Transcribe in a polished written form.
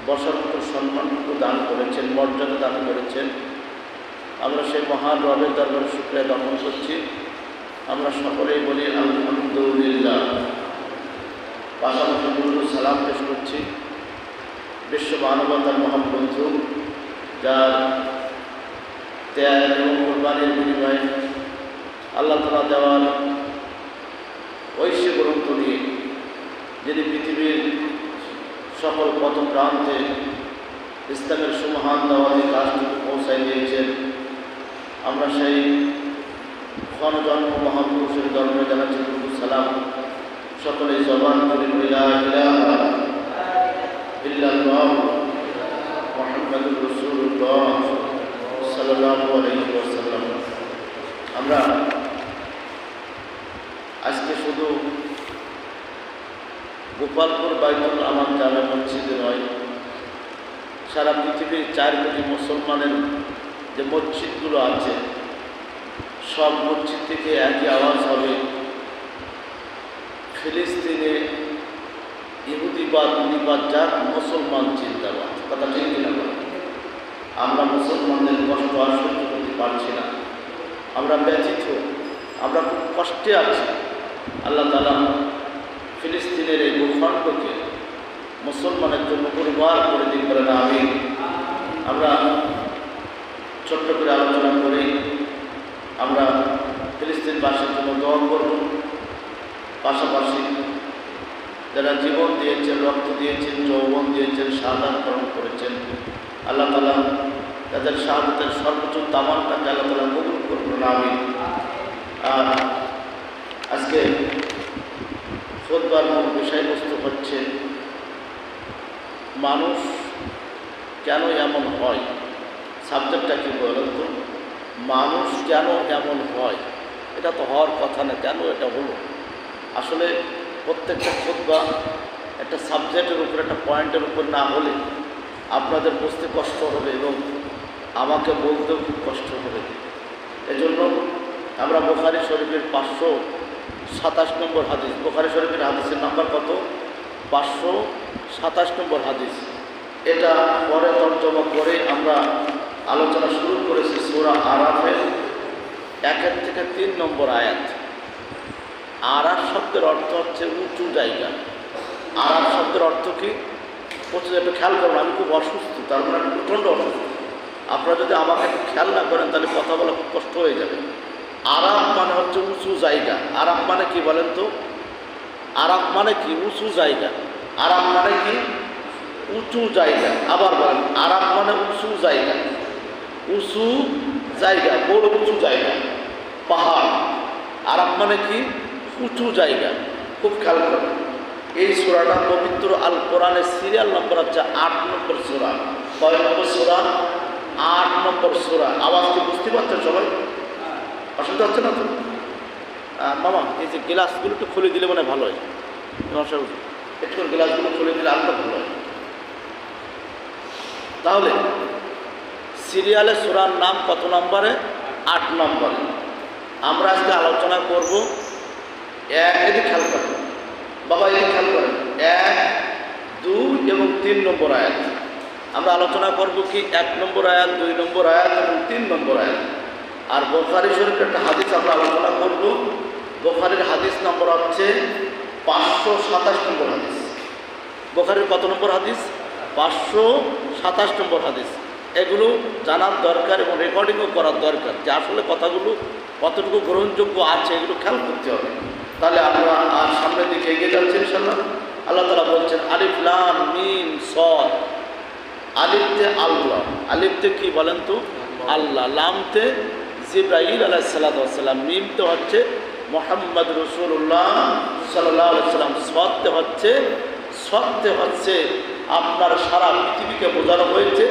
বসার মতো সম্মানটুকু দান করেছেন, মর্যাদা দান করেছেন। আমরা সেই মহান রবের দরবারে শুকরিয়া জ্ঞাপন করছি। আমরা সকলেই বলি আলহামদুলিল্লাহ। পাশাপাশি দুরূদ সালাম পেশ করছি বিশ্ব মানবতার মহান বন্ধু, যার ত্যাগ এবং কোরবানির বিনিময়ে আল্লাহ তাআলা দেওয়ার ঐশ্য গ্রন্থ নিয়ে যিনি পৃথিবীর সকল পথ প্রান্তে ইসলামের সুমহান দাওয়াতি কাজটুকু পৌঁছায় দিয়েছেন। আমরা সেই ক্ষণজন্ম মহাপুরুষের দরবারে জানাচ্ছি দুরূদ সালাম। সকলে জবান করে লা ইলাহা ইল্লাল্লাহ মুহাম্মাদুর রাসূলুল্লাহ সাল্লাল্লাহু আলাইহি ওয়াসাল্লাম। আমরা আজকে শুধু গোপালপুর বাইতুল আমান জামে মসজিদে নয়, সারা পৃথিবীর 4 কোটি মুসলমানের যে মসজিদগুলো আছে সব মসজিদ থেকে একই আওয়াজ হবে, ফিলিস্তিনে ইহুদিবাদ নিবাদ যাক, মুসলমান চিন্তাবাদ। কথা ঠিক কিনা বলেন? আমরা মুসলমানদের কষ্ট আর সহ্য করতে পারছি না, আমরা ব্যথিত, আমরা খুব কষ্টে আছি। আল্লাহ তাআলা ফিলিস্তিনের এই ভূখণ্ডকে মুসলমানের জন্য পরিবার করে দিন, বলেন আমিন। আমরা ছোট্ট করে আলোচনা করি, আমরা ফিলিস্তিনবাসীর জন্য দোয়া করব। পাশাপাশি যারা জীবন দিয়েছেন, রক্ত দিয়েছেন, যৌবন দিয়েছেন, শাহাদাত বরণ করেছেন, আল্লাহ তাআলা তাদের শাহাদাতের সর্বোচ্চ তামান্নাকে আল্লাহ তাআলা কবুল করবেন, আমিন। আর আজকে খুতবার মূল বিষয়বস্তু হচ্ছে মানুষ কেন এমন হয়। সাবজেক্টটা কি বলেন তো? মানুষ কেন এমন হয়? এটা তো হওয়ার কথা না, কেন এটা হলো? আসলে প্রত্যেকটা খুতবা একটা সাবজেক্টের উপর, একটা পয়েন্টের উপর না হলে আপনাদের বুঝতে কষ্ট হবে এবং আমাকে বলতেও খুব কষ্ট হবে। এজন্য আমরা বুখারী শরীফের 527 নম্বর হাদিস, বুখারী শরীফের হাদিসের নাম্বার কত? 527 নম্বর হাদিস। এটা পরে তর্জমা করে আমরা আলোচনা শুরু করেছি সূরা আরাফের 1 থেকে 3 নম্বর আয়াত। আরাফ শব্দের অর্থ হচ্ছে উঁচু জায়গা। আরাফ শব্দের অর্থ কি? প্রচুর একটু খেয়াল করবেন, আমি খুব অসুস্থ, তার মানে প্রচণ্ড অসুস্থ। আপনারা যদি আমাকে একটু খেয়াল না করেন তাহলে কথা বলা খুব কষ্ট হয়ে যাবে। আরাফ মানে হচ্ছে উঁচু জায়গা। আরাফ মানে কি বলেন তো? আরাফ মানে কি? উঁচু জায়গা। আরাফ মানে কি? উঁচু জায়গা। আবার বলেন, আরাফ মানে উঁচু জায়গা। উঁচু জায়গা, বড় উঁচু জায়গা, পাহাড়। আরাফ মানে কি? উঁচু জায়গা। খুব খেয়াল করবেন। এই সূরাটা পবিত্র আল কোরআনের সিরিয়াল নম্বর হচ্ছে 8 নম্বর সূরা। কয় নম্বর সূরা? 8 নম্বর সূরা। আওয়াজ কি বুঝতে পারছেন সবাই? অসুবিধা হচ্ছে না তো? মামা এই যে গ্লাসগুলো একটু খুলে দিলে মানে ভালো হয়। একটু করে গ্লাসগুলো খুলে দিলে আরও ভালো হয়। তাহলে সিরিয়ালে সূরার নাম কত নম্বরে? 8 নম্বরে। আমরা আজকে আলোচনা করব এদিকে খেয়াল করেন বাবা, এদিকে খেয়াল করেন, 1, 2 এবং 3 নম্বর আয়াত। আমরা আলোচনা করব কি 1 নম্বর আয়াত, 2 নম্বর আয়াত এবং 3 নম্বর আয়াত। আর বুখারী শরীফের একটা হাদিস আমরা আলোচনা করব। বুখারীর হাদিস নম্বর হচ্ছে 527 নম্বর হাদিস। বুখারীর কত নম্বর হাদিস? 527 নম্বর হাদিস। এগুলো জানার দরকার এবং রেকর্ডিংও করার দরকার, যে আসলে কথাগুলো কতটুকু গ্রহণযোগ্য আছে এগুলো খেয়াল করতে হবে। তাহলে আমরা আর সামনের দিকে এগিয়ে যাচ্ছি ইনশাআল্লাহ। আল্লাহ তাআলা বলছেন আলিফ লাম মিম সদ। আলিফতে আল্লাহ, আলিফতে কি বলেন তো? আল্লাহ। লামতে জিবরাইল আলাইহিস সালাতু ওয়াস সালাম। মিমতে হচ্ছে মুহাম্মদ রাসূলুল্লাহ সাল্লাল্লাহু আলাইহি ওয়াসাল্লাম। সদতে হচ্ছে আপনার সারা পৃথিবীকে বোঝানো হয়েছে।